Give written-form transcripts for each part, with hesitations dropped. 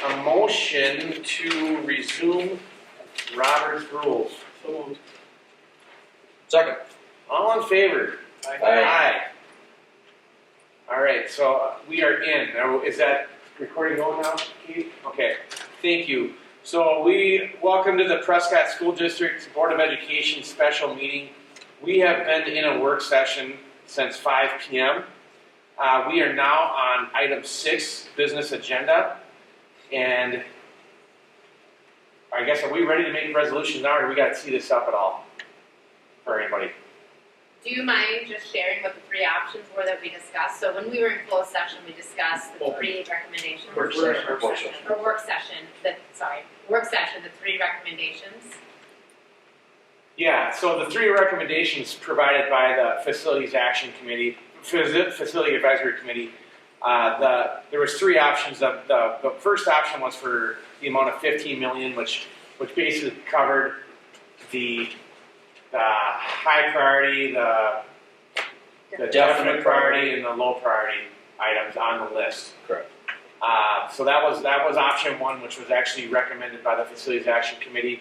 a motion to resume Robert's rules. So moved. Second. All in favor? Aye. All right, so we are in. Now, is that recording going now, Keith? Okay, thank you. So welcome to the Prescott School District Board of Education special meeting. We have been in a work session since 5 p.m. We are now on item 6, business agenda. And I guess, are we ready to make resolutions now, or do we got to see this up at all for anybody? Do you mind just sharing what the 3 options were that we discussed? So when we were in closed session, we discussed the 3 recommendations. Work session. Or work session, the 3 recommendations. Yeah, so the 3 recommendations provided by the Facilities Action Committee, Facility Advisory Committee, there was 3 options. The first option was for the amount of $15 million, which basically covered the high priority, the definite priority, and the low priority items on the list. Correct. So that was option 1, which was actually recommended by the Facilities Action Committee.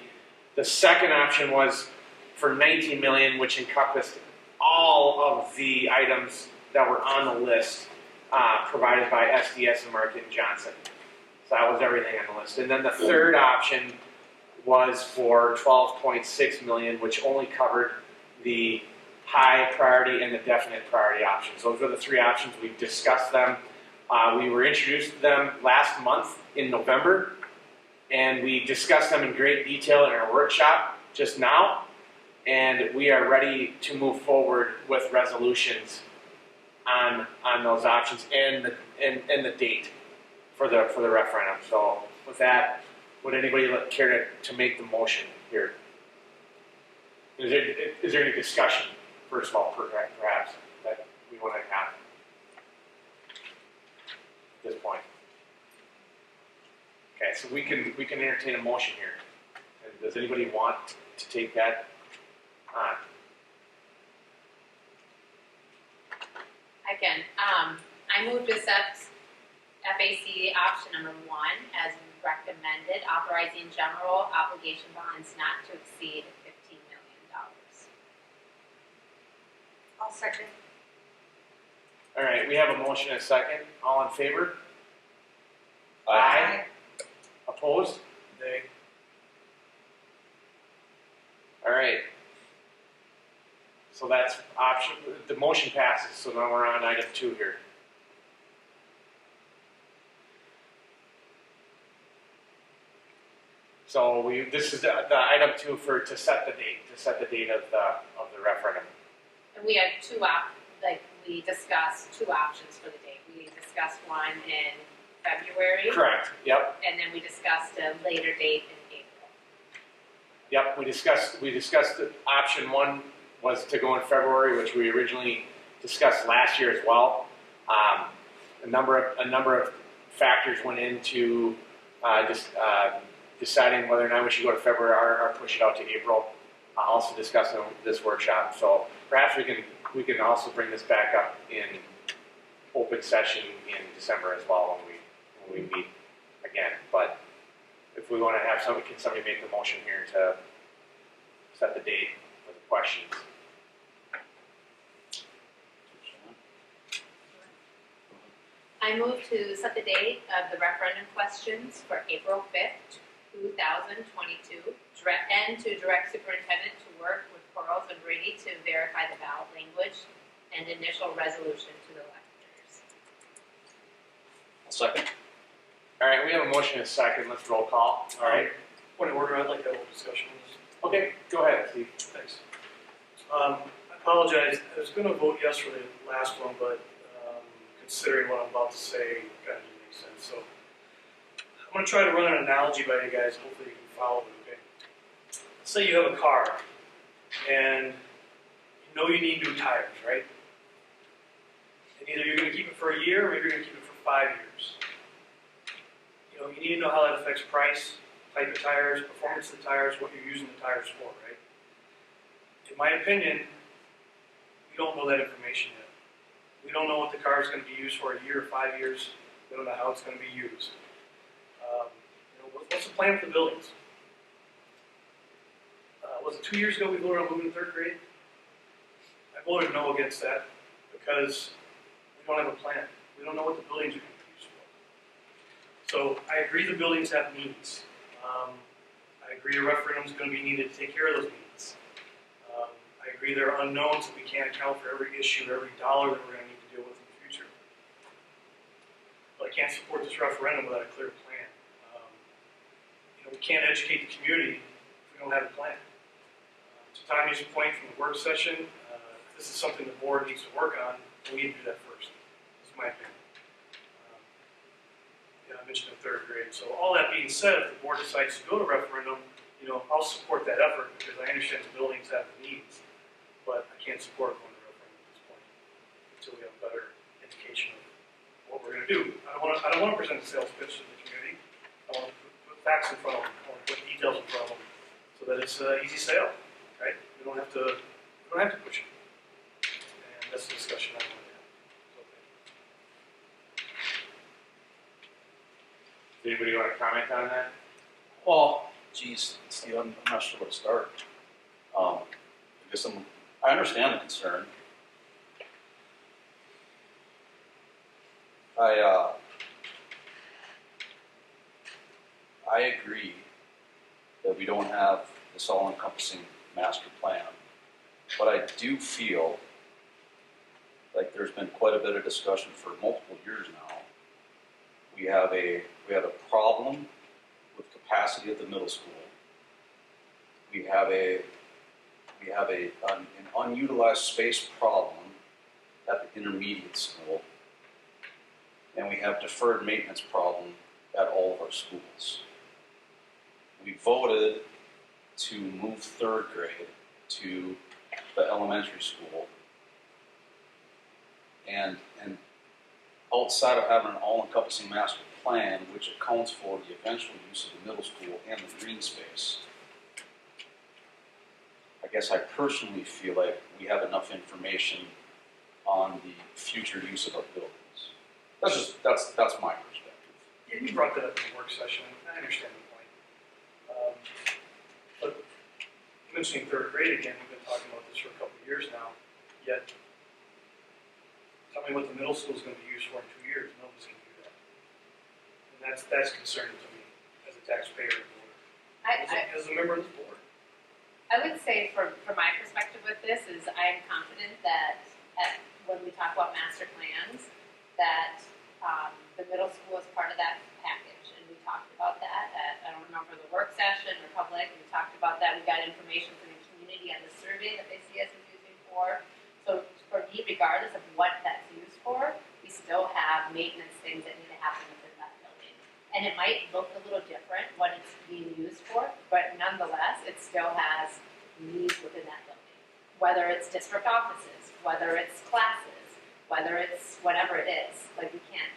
The second option was for $19 million, which encompassed all of the items that were on the list provided by SDS and Martin Johnson. So that was everything on the list. And then the third option was for $12.6 million, which only covered the high priority and the definite priority options. Those were the 3 options. We discussed them. We were introduced to them last month in November, and we discussed them in great detail in our workshop just now, and we are ready to move forward with resolutions on those options and the date for the referendum. So with that, would anybody care to make the motion here? Is there any discussion, first of all, perhaps, that we want to have at this point? Okay, so we can entertain a motion here. And does anybody want to take that on? I can. I moved to accept FAC option number 1 as recommended, authorizing general obligation bonds not to exceed $15 million. I'll second. All right, we have a motion and a second. All in favor? Opposed? Nay. All right. So that's option, the motion passes, so now we're on item 2 here. So this is the item 2 to set the date of the referendum. And we had we discussed 2 options for the date. We discussed one in February. Correct, yep, And then we discussed a later date in April. yep, we discussed that option 1 was to go in February, which we originally discussed last year as well. A number of factors went into deciding whether or not we should go to February or push it out to April. Also discussed in this workshop. So perhaps we can also bring this back up in open session in December as well when we meet again. But if we want to have can somebody make the motion here to set the date for the questions? I move to set the date of the referendum questions for April 5th, 2022, and to direct superintendent to work with Quarles and Brady to verify the ballot language and initial resolution to the electors. Second. All right, we have a motion and a second. Let's roll call. All right. Point of order, I'd like to have a discussion on this. Okay, go ahead, Steve. Thanks. I apologize, I was going to vote yes for the last one, but considering what I'm about to say, it kind of doesn't make sense. So I'm going to try to run an analogy by you guys. Hopefully you can follow it, okay? Let's say you have a car, and you know you need new tires, right? And either you're going to keep it for a year, or maybe you're going to keep it for 5 years. You know, you need to know how that affects price, type of tires, performance of the tires, what you're using the tires for, right? In my opinion, we don't know that information yet. We don't know what the car is going to be used for a year or 5 years. We don't know how it's going to be used. plan for the buildings. Was it 2 years ago we voted on moving to third grade? I voted no against that because we don't have a plan. We don't know what the buildings are going to be used for. So I agree the buildings have needs. I agree a referendum is going to be needed to take care of those needs. I agree there are unknowns that we can't account for every issue, every dollar that we're going to need to deal with in the future. But I can't support this referendum without a clear plan. We can't educate the community if we don't have a plan. To Tanya's point from the work session, this is something the board needs to work on, and we need to do that first. That's my opinion. I mentioned in third grade. So all that being said, if the board decides to go to referendum, I'll support that effort because I understand the buildings have the needs, but I can't support going to referendum at this point until we have a better indication of what we're going to do. I don't want to present a sales pitch to the community. I want to put facts in front of them. I want to put details in front of them so that it's an easy sale. Right? We don't have to push it. And that's the discussion I want to have. Does anybody want to comment on that? Well, geez, Steve, I'm not sure where to start. I understand the concern. I agree that we don't have this all-encompassing master plan, but I do feel like there's been quite a bit of discussion for multiple years now. We have a problem with capacity at the middle school. We have an unutilized space problem at the intermediate school, and we have deferred maintenance problem at all of our schools. We voted to move third grade to the elementary school, and outside of having an all-encompassing master plan, which accounts for the eventual use of the middle school and the green space, I guess I personally feel like we have enough information on the future use of our buildings. That's my perspective. Yeah, you brought that up in the work session. I understand the point. But mentioning third grade again, we've been talking about this for a couple of years now, yet tell me what the middle school is going to be used for in 2 years. Nobody's going to do that. And that's concerning to me as a taxpayer and board. As a member of the board. I would say from my perspective with this is I'm confident that when we talk about master plans, that the middle school is part of that package. And we talked about that at, I don't remember the work session or public, we talked about that. We got information from the community on the survey that they see us as using for. So for me, regardless of what that's used for, we still have maintenance things that need to happen within that building. And it might look a little different what it's being used for, but nonetheless, it still has needs within that building. Whether it's district offices, whether it's classes, whether it's whatever it is, like we can't.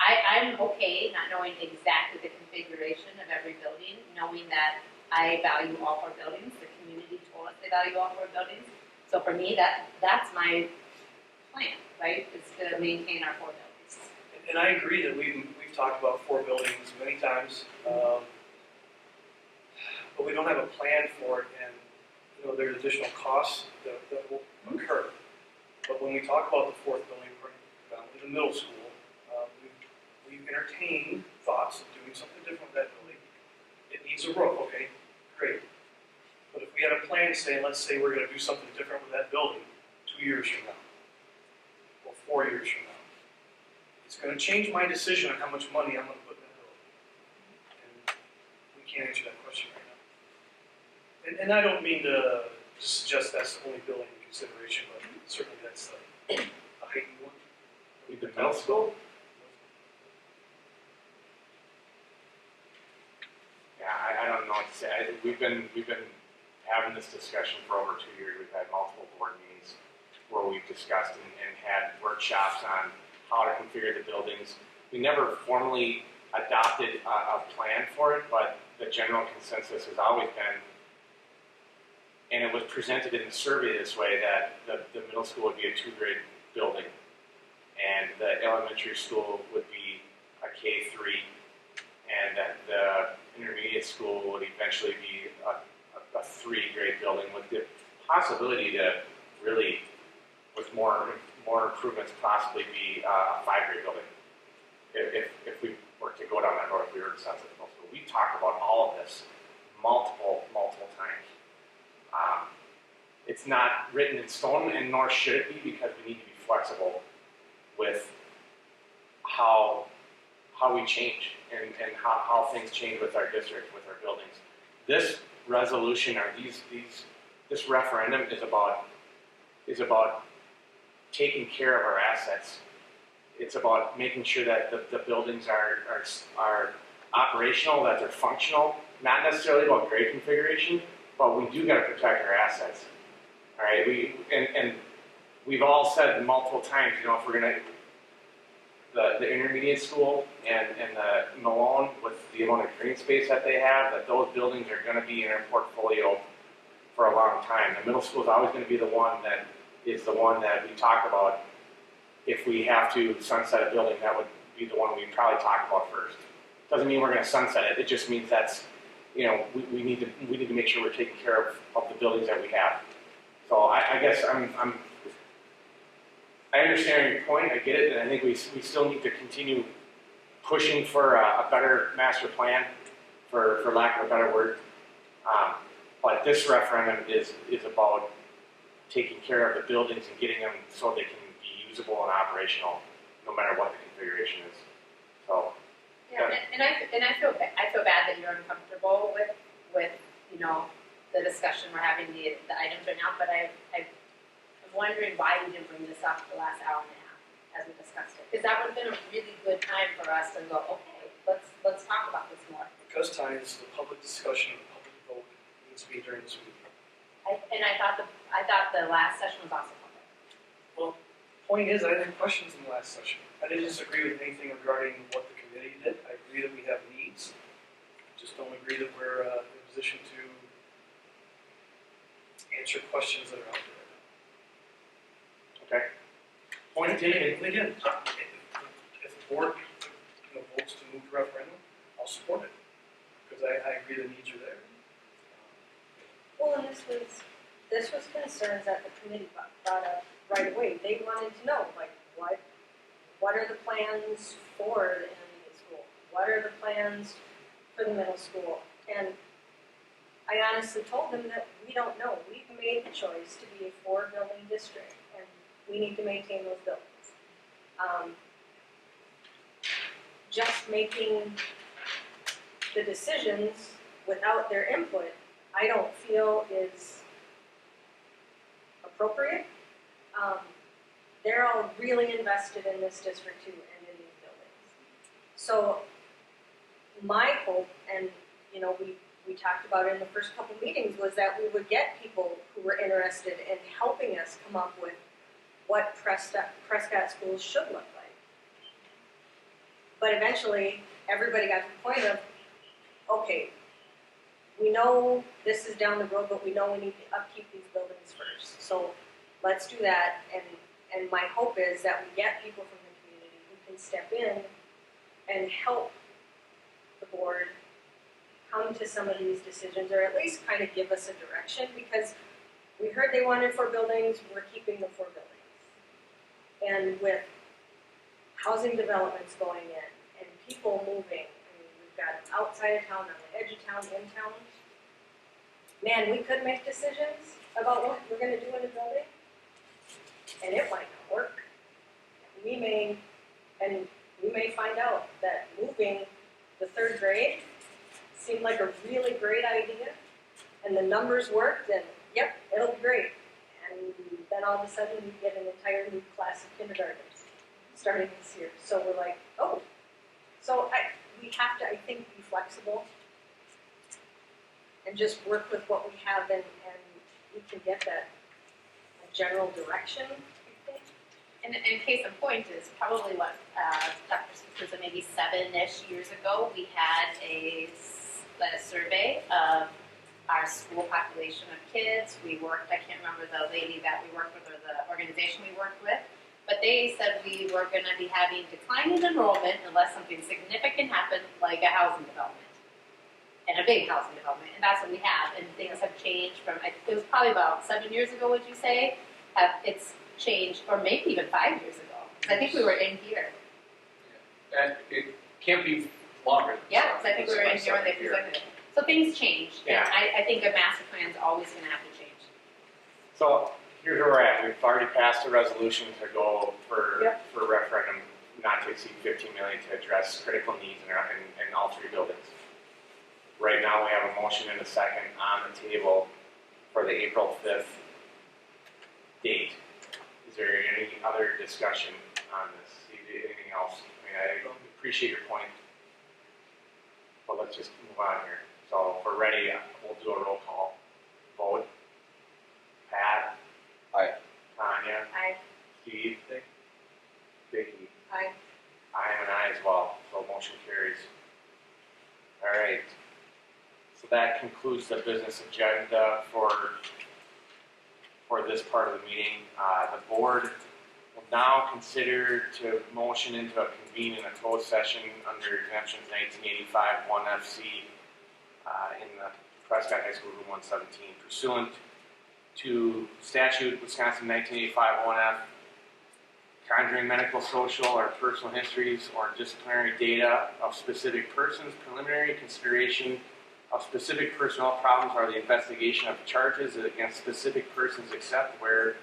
I'm okay not knowing exactly the configuration of every building, knowing that I value all 4 buildings. The community told us they value all 4 buildings. So for me, that's my plan, right? Is to maintain our 4 buildings. And I agree that we've talked about 4 buildings many times, but we don't have a plan for it, and there's additional costs that will occur. But when we talk about the 4th building, predominantly the middle school, we've entertained thoughts of doing something different with that building. It needs a roof, okay, great. But if we had a plan saying, let's say we're going to do something different with that building 2 years from now, or 4 years from now, it's going to change my decision on how much money I'm going to put in that building. And we can't answer that question right now. And I don't mean to suggest that's the only building in consideration, but certainly that's a heightened one. The middle school? Yeah, I don't know what to say. I think we've been having this discussion for over 2 years. We've had multiple board meetings where we've discussed and had workshops on how to configure the buildings. We never formally adopted a plan for it, but the general consensus has always been, and it was presented in the survey this way, that the middle school would be a 2-grade building, and the elementary school would be a K-3, and that the intermediate intermediate school would eventually be a 3-grade building with the possibility to really, with more improvements, possibly be a 5-grade building. If we were to go down that road, if we were to sunset the middle school. We've talked about all of this multiple times. It's not written in stone, and nor should it be, because we need to be flexible with how we change and how things change with our district, with our buildings. This resolution or this referendum is about taking care of our assets. It's about making sure that the buildings are operational, that they're functional, not necessarily about grade configuration, but we do got to protect our assets. All right, we've all said multiple times, you know, if we're gonna the intermediate school and the Malone, with the amount of green space that they have, that those buildings are going to be in our portfolio for a long time. The middle school is always going to be the one that we talk about. If we have to sunset a building, that would be the one we probably talk about first. Doesn't mean we're going to sunset it. It just means that's, you know, we need to make sure we're taking care of the buildings that we have. So I guess I understand your point, I get it, and I think we still need to continue pushing for a better master plan, for lack of a better word. But this referendum is about taking care of the buildings and getting them so they can be usable and operational, no matter what the configuration is. So. Yeah, and I feel bad that you're uncomfortable with you know, the discussion we're having, the items right now, but I'm wondering why you didn't bring this up the last hour and a half as we discussed it, because that would have been a really good time for us to go, okay, let's talk about this more. Because Tanya, this is the public discussion, the public vote needs to be during this meeting. I thought the last session was also public. Well, point is, I didn't have questions in the last session. I didn't disagree with anything regarding what the committee did. I agree that we have needs. I just don't agree that we're in a position to answer questions that are out there. Okay. Point taken. And again, if the board, you know, votes to move to referendum, I'll support it, because I agree the needs are there. Well, and this was concerns that the committee brought up right away. They wanted to know, like, what are the plans for the intermediate school? What are the plans for the middle school? And I honestly told them that we don't know. We've made the choice to be a 4-building district, and we need to maintain those buildings. Just making the decisions without their input, I don't feel is appropriate. They're all really invested in this district too and in these buildings. So my hope, and you know, we talked about it in the first couple meetings, was that we would get people who were interested in helping us come up with what Prescott schools should look like. But eventually, everybody got to the point of, okay, we know this is down the road, but we know we need to upkeep these buildings first. So let's do that, and my hope is that we get people from the community who can step in and help the board come to some of these decisions, or at least kind of give us a direction, because we heard they wanted 4 buildings, we're keeping the 4 buildings. And with housing developments going in, and people moving, I mean, we've got outside of town, on the edge of town, in town, man, we could make decisions about what we're gonna do in a building, and it might not work. We may find out that moving the 3rd grade seemed like a really great idea, and the numbers worked, and yep, it'll be great. And then all of a sudden we get an entire new class of kindergartners starting this year. So we're like, oh. So we have to, I think, be flexible and just work with what we have, and we can get that a general direction, I think. And case in point is probably what Dr. Smith said, maybe 7-ish years ago, we had a survey of our school population of kids. We worked, I can't remember the lady that we worked with or the organization we worked with, but they said we were going to be having declining enrollment unless something significant happened, like a housing development. and a big housing development, and that's what we have, and things have changed from, it was probably about 7 years ago, would you say? It's changed, or maybe even 5 years ago, 'cause I think we were in here. And it can't be longer. than Yeah, 'cause I think we were in it's here when they about 7 presented it. So things change, and Yeah. I think a master plan's always gonna have to change. So here's where we're at. We've already passed a resolution to go for referendum not to exceed 15 million to address critical needs in all three buildings. Right now, we have a motion and a second on the table for the April 5th date. Is there any other discussion on this? Anything else? I mean, I appreciate your point, but let's just move on here. So if we're ready, we'll do a roll call vote. Pat? Aye. Tanya? I, Steve? Vicky? Aye. I am an aye as well, so motion carries. All right. So that concludes the business agenda for this part of the meeting. The board will now consider to motion into a convene in a closed session under exemptions 1985 1FC in the Prescott High School Room 117 pursuant to statute Wisconsin 1985 1F, conjuring medical, social, or personal histories or disciplinary data of specific persons, preliminary consideration of specific personnel problems, or the investigation of charges against specific persons except where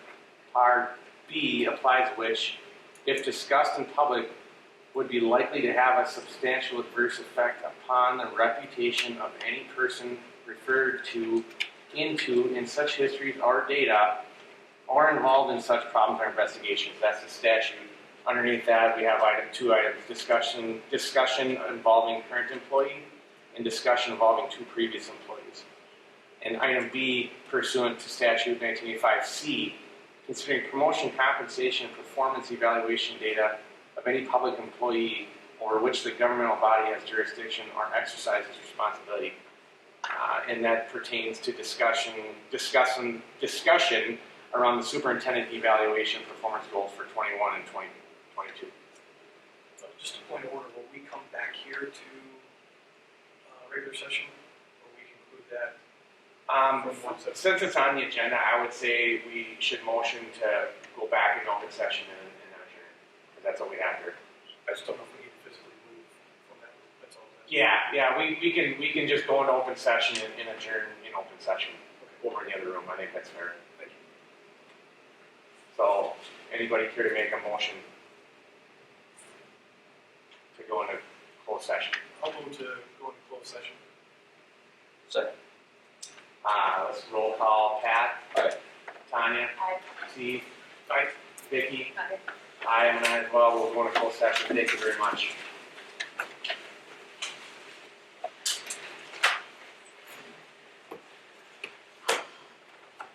Part B applies, which, if discussed in public, would be likely to have a substantial adverse effect upon the reputation of any person referred to into in such histories or data or involved in such problems or investigations. That's the statute. Underneath that, we have two items, discussion involving current employee and discussion involving two previous employees. And item B, pursuant to statute 1985C, considering promotion, compensation, and performance evaluation data of any public employee over which the governmental body has jurisdiction or exercises responsibility. And that pertains to discussion around the superintendent evaluation performance goals for 21 and 2022. Just a point of order, will we come back here to regular session, or we conclude that? Since it's on the agenda, I would say we should motion to go back in open session and adjourn, because that's what we have here. I just don't know if we need to physically move from that, that's all. Yeah, we can just go into open session and adjourn in open session over in the other room. I think that's fair. Thank you. So, anybody care to make a motion to go into closed session? I'll move to go into closed session. Second. Let's roll call. Pat? Aye. Tanya? I, Steve? Aye. Vicky? I. I am an aye as well. We'll go into closed session. Thank you very much.